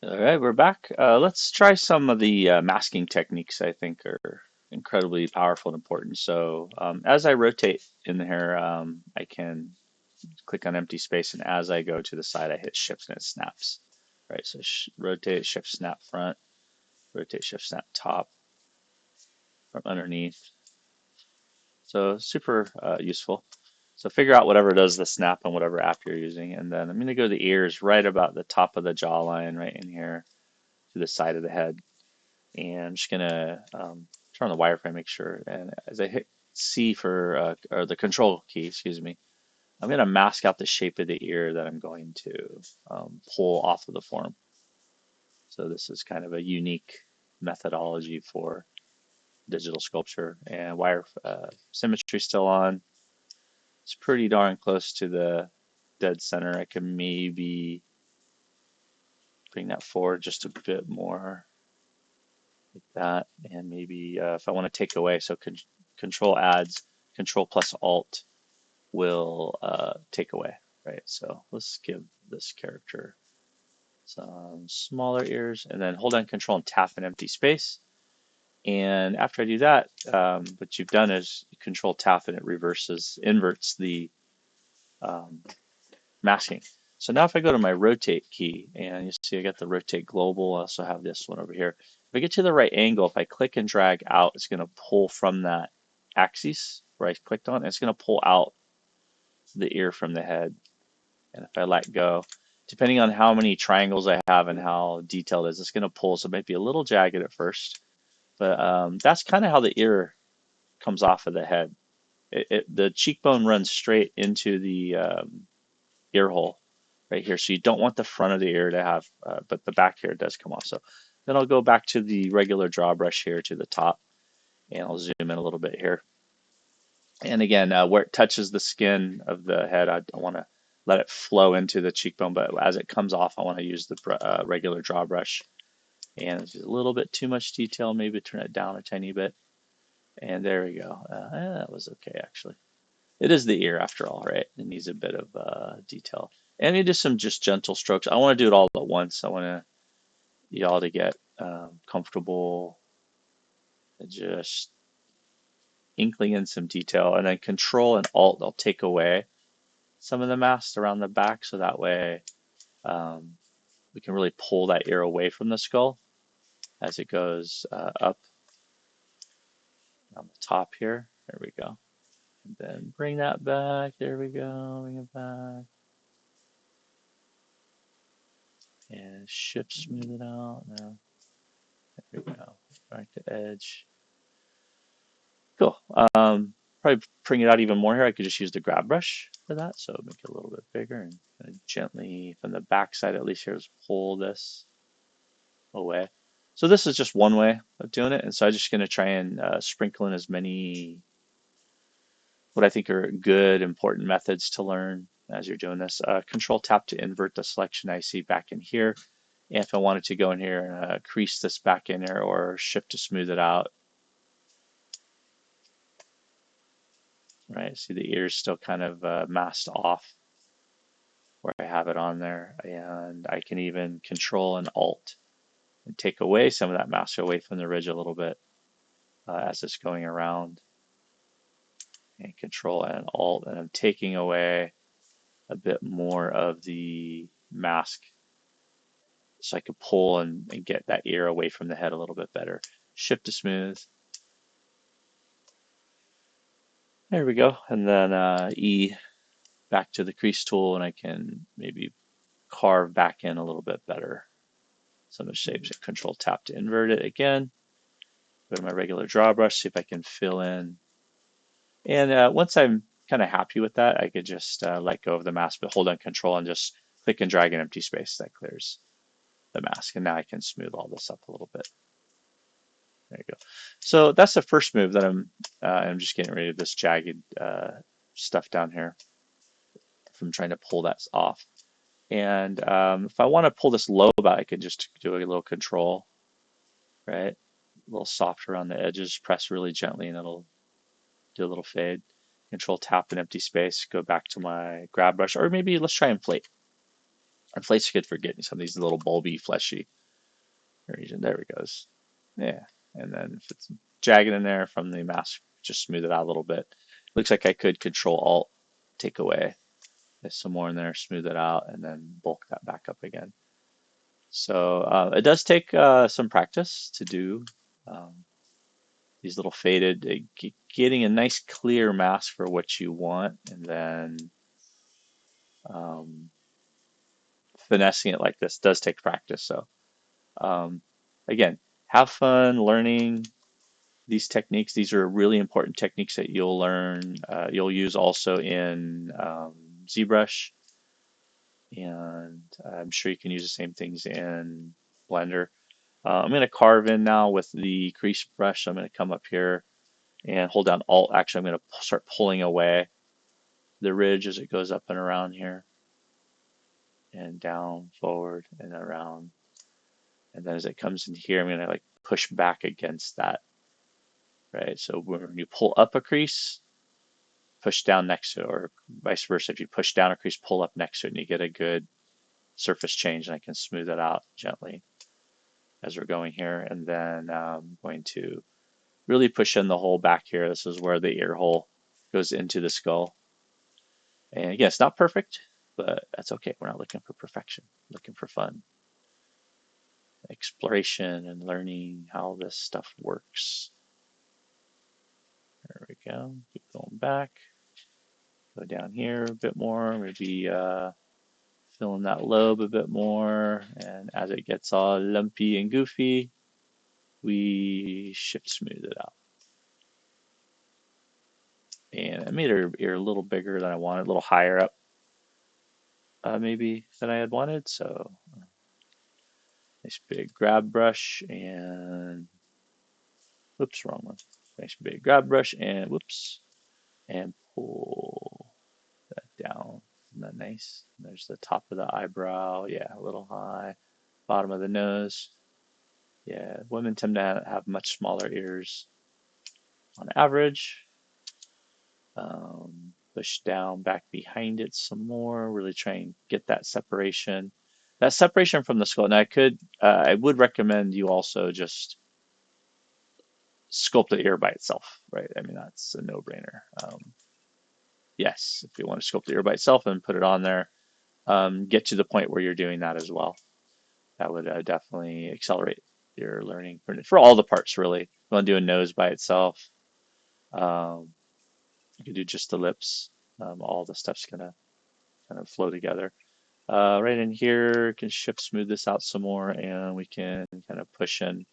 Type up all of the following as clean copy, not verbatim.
All right, we're back. Let's try some of the masking techniques I think are incredibly powerful and important. So as I rotate in here, I can click on empty space, and as I go to the side, I hit Shift and it snaps. Right, so rotate, Shift, snap front, rotate, Shift, snap top from underneath. So super useful. So figure out whatever does the snap on whatever app you're using, and then I'm going to go to the ears right about the top of the jawline, right in here to the side of the head. And I'm just gonna turn on the wireframe, make sure. And as I hit C for, or the control key, excuse me, I'm gonna mask out the shape of the ear that I'm going to pull off of the form. So this is kind of a unique methodology for digital sculpture. And wire symmetry still on. It's pretty darn close to the dead center. I can maybe bring that forward just a bit more, like that, and maybe if I want to take away, so control adds, control plus alt will take away, right? So let's give this character some smaller ears, and then hold down control and tap an empty space. And after I do that, what you've done is you control tap and it inverts the um, masking. So now if I go to my rotate key, and you see I got the rotate global, I also have this one over here. If I get to the right angle, if I click and drag out, it's going to pull from that axis where I clicked on, and it's going to pull out the ear from the head. And if I let go, depending on how many triangles I have and how detailed it is, it's going to pull. So it might be a little jagged at first, but that's kind of how the ear comes off of the head. The cheekbone runs straight into the ear hole right here. So you don't want the front of the ear to have, but the back here does come off. So then I'll go back to the regular draw brush here to the top, and I'll zoom in a little bit here. And again, where it touches the skin of the head, I want to let it flow into the cheekbone, but as it comes off, I want to use the regular draw brush. And it's a little bit too much detail, maybe turn it down a tiny bit. And there we go. That was okay, actually. It is the ear after all, right? It needs a bit of detail. And you do some just gentle strokes. I want to do it all at once. I want y'all to get comfortable, just inkling in some detail. And then Control and Alt, they'll take away some of the mask around the back, so that way um, we can really pull that ear away from the skull as it goes up on the top here. There we go. And then bring that back. There we go. Bring it back. And shift, smooth it out. Now, there we go. Back to edge. Cool. Probably bring it out even more here. I could just use the grab brush for that. So make it a little bit bigger and kind of gently from the back side, at least here, just pull this away. So this is just one way of doing it. And so I'm just going to try and sprinkle in as many what I think are good, important methods to learn as you're doing this. Control tap to invert the selection I see back in here. And if I wanted to go in here and crease this back in there, or shift to smooth it out. Right, see the ears still kind of masked off where I have it on there. And I can even control and alt and take away some of that mask away from the ridge a little bit as it's going around. And control and alt, and I'm taking away a bit more of the mask so I could pull and get that ear away from the head a little bit better. Shift to smooth. There we go. And then E back to the crease tool, and I can maybe carve back in a little bit better some of the shapes. Control tap to invert it again. Go to my regular draw brush, see if I can fill in. And once I'm kind of happy with that, I could just let go of the mask, but hold on control and just click and drag an empty space. That clears the mask. And now I can smooth all this up a little bit. There you go. So that's the first move that I'm just getting rid of this jagged stuff down here from trying to pull that off. And if I want to pull this lobe out, I could just do a little control, right? A little softer on the edges, press really gently, and it'll do a little fade. Control tap an empty space, go back to my grab brush, or maybe let's try inflate. Our plates are good for getting some of these little bulby, fleshy region. There it goes. Yeah. And then if it's jagged in there from the mask, just smooth it out a little bit. Looks like I could Control Alt, take away. There's some more in there, smooth it out, and then bulk that back up again. So it does take some practice to do these little faded, getting a nice clear mask for what you want, and then um, finessing it like this does take practice. So um, again, have fun learning these techniques. These are really important techniques that you'll learn. You'll use also in ZBrush, and I'm sure you can use the same things in Blender. I'm going to carve in now with the crease brush. I'm going to come up here and hold down Alt. Actually, I'm going to start pulling away the ridge as it goes up and around here, and down, forward, and around. And then as it comes in here, I'm going to like push back against that, right? So when you pull up a crease, push down next to it, or vice versa. If you push down a crease, pull up next to it, and you get a good surface change, and I can smooth it out gently as we're going here. And then I'm going to really push in the hole back here. This is where the ear hole goes into the skull. And again, it's not perfect, but that's okay. We're not looking for perfection, we're looking for fun, exploration, and learning how this stuff works. There we go. Keep going back. Go down here a bit more. Maybe fill in that lobe a bit more. And as it gets all lumpy and goofy, we shift smooth it out. And I made her ear a little bigger than I wanted, a little higher up maybe than I had wanted. So nice big grab brush and whoops, wrong one. Nice big grab brush and whoops, and pull that down. Isn't that nice? And there's the top of the eyebrow. Yeah, a little high. Bottom of the nose. Yeah, women tend to have much smaller ears on average. Push down back behind it some more. Really try and get that separation. That separation from the skull. Now I would recommend you also just sculpt the ear by itself, right? I mean, that's a no-brainer. Yes, if you want to sculpt the ear by itself and put it on there, get to the point where you're doing that as well. That would definitely accelerate your learning for all the parts, really. You want to do a nose by itself. You can do just the lips. All the stuff's gonna kind of flow together. Right in here, can shift smooth this out some more, and we can kind of push in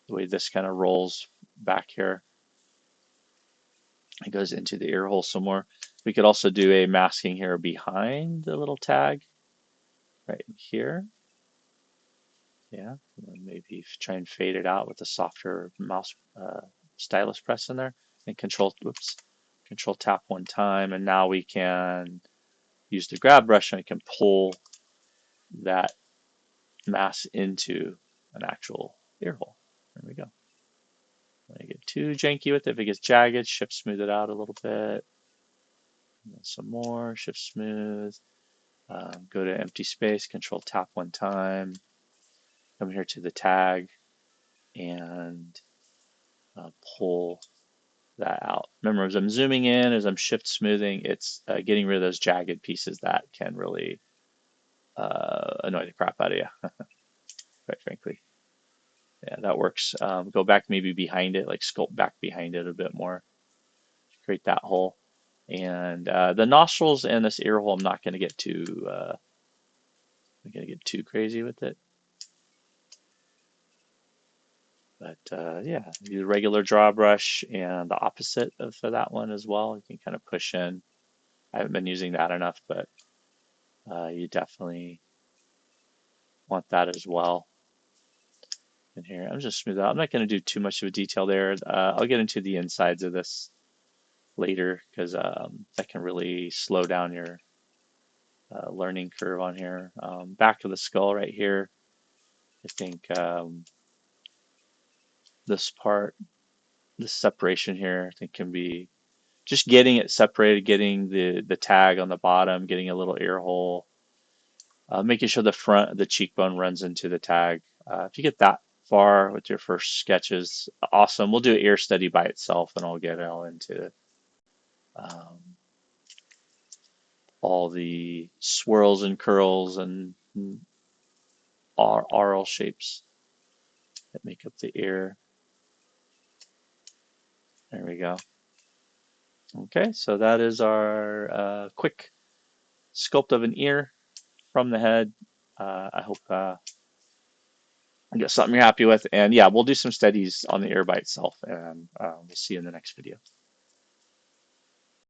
the way this kind of rolls back here. It goes into the ear hole some more. We could also do a masking here behind the little tag right here. Yeah, and maybe try and fade it out with a softer mouse stylus press in there, and control tap one time, and now we can use the grab brush and we can pull that mask into an actual ear hole. There we go. Don't get too janky with it. If it gets jagged, shift smooth it out a little bit. And then some more, shift smooth. Go to empty space, control tap one time. Come here to the tag and pull that out. Remember, as I'm zooming in, as I'm shift smoothing, it's getting rid of those jagged pieces that can really annoy the crap out of you, quite frankly. Yeah, that works. Go back maybe behind it, like sculpt back behind it a bit more. Create that hole. And the nostrils and this ear hole, I'm not going to get too crazy with it. But yeah, use a regular draw brush and the opposite for that one as well. You can kind of push in. I haven't been using that enough, but you definitely want that as well. In here, I'm just smooth out. I'm not going to do too much of a detail there. I'll get into the insides of this later because that can really slow down your learning curve on here. Back of the skull right here. I think this part, this separation here, I think can be just getting it separated, getting the tag on the bottom, getting a little ear hole. making sure the front of the cheekbone runs into the tag. If you get that far with your first sketches, awesome. We'll do ear study by itself, and I'll get all into um, all the swirls and curls and aural shapes that make up the ear. There we go. Okay, so that is our quick sculpt of an ear from the head. I hope you get something you're happy with. And yeah, we'll do some studies on the ear by itself, and we'll see you in the next video.